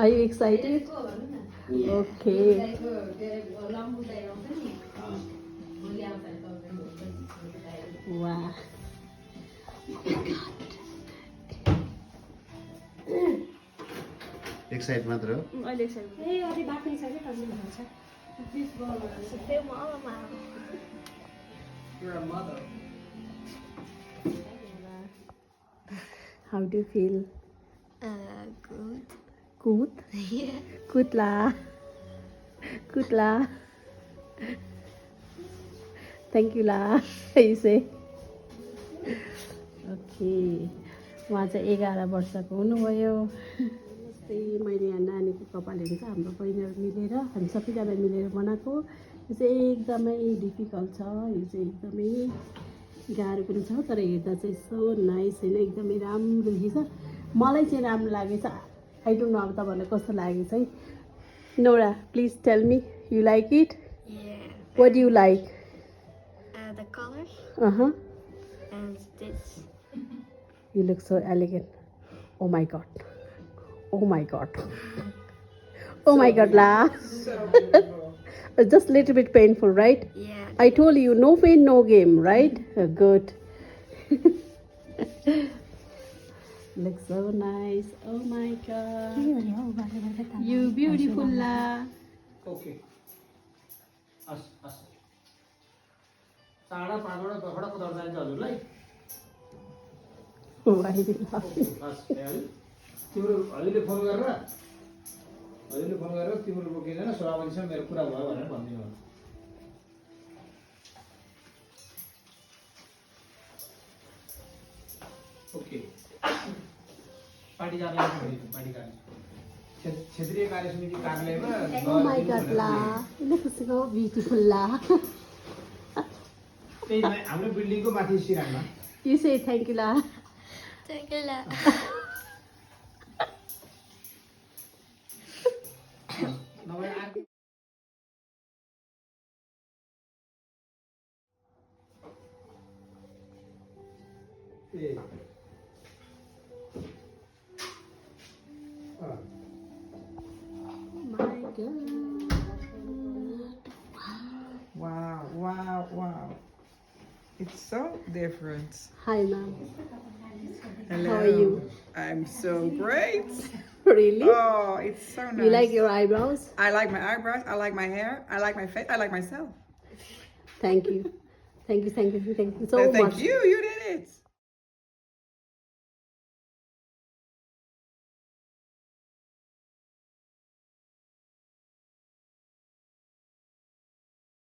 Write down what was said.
Are you excited? Okay. Wow. Excite मात्र हो अहिले How do you feel? Good. Good? Yeah. Good lah. Good lah. Thank you lah. You say. Okay. उहाँ चाहिँ 11 वर्षको हुनुभयो जस्तै मैले यहाँ नानीको कपालहरू चाहिँ हाम्रो बहिनीहरू मिलेर हामी सबैजना मिलेर बनाएको यो चाहिँ एकदमै डिफिकल्ट छ यो चाहिँ एकदमै गाह्रो पनि छ तर हेर्दा चाहिँ यस्तो नाइस होइन एकदमै राम्रो देखिन्छ मलाई चाहिँ राम्रो लागेछ आई डोन्ट नो अब तपाईँहरूलाई कस्तो लागेको चाहिँ Nora please tell me you like it Yeah. What you like The colors uh and this. You look so elegant. Oh my god. Oh my god. Oh my god, la. It's just a little bit painful, right? Yeah. I told you, no pain, no game, right? Good. Looks so nice. Oh my god. You beautiful, la. Okay. चाँडा पाँचवटा दसवटा पदार्थ चाहिन्छ हजुरलाई Why are you laughing? बस भइहाल्यो तिम्रो हजुरले phone गरेर तिम्रो बोकिँदैन सभापतिसँग मेरो कुरा भयो भनेर भनिदिनु होला ओके पार्टी कार्यालय पार्टी कार्यालय क्षेत्रीय कार्य समिति कार्यालयमा Oh my god, la. You look so beautiful, la. त्यही हाम्रो बिल्डिङको माथि सिरानमा You say thank you, la. Thank you. नभए अर्कै ए My god. Wow. It's so different. Hi, ma'am. Hello. How are you? I'm so great. Really? Oh, it's so nice. You like your eyebrows? I like my eyebrows. I like my hair. I like my face. I like myself. Thank you. Thank you so Thank much. you. You did it.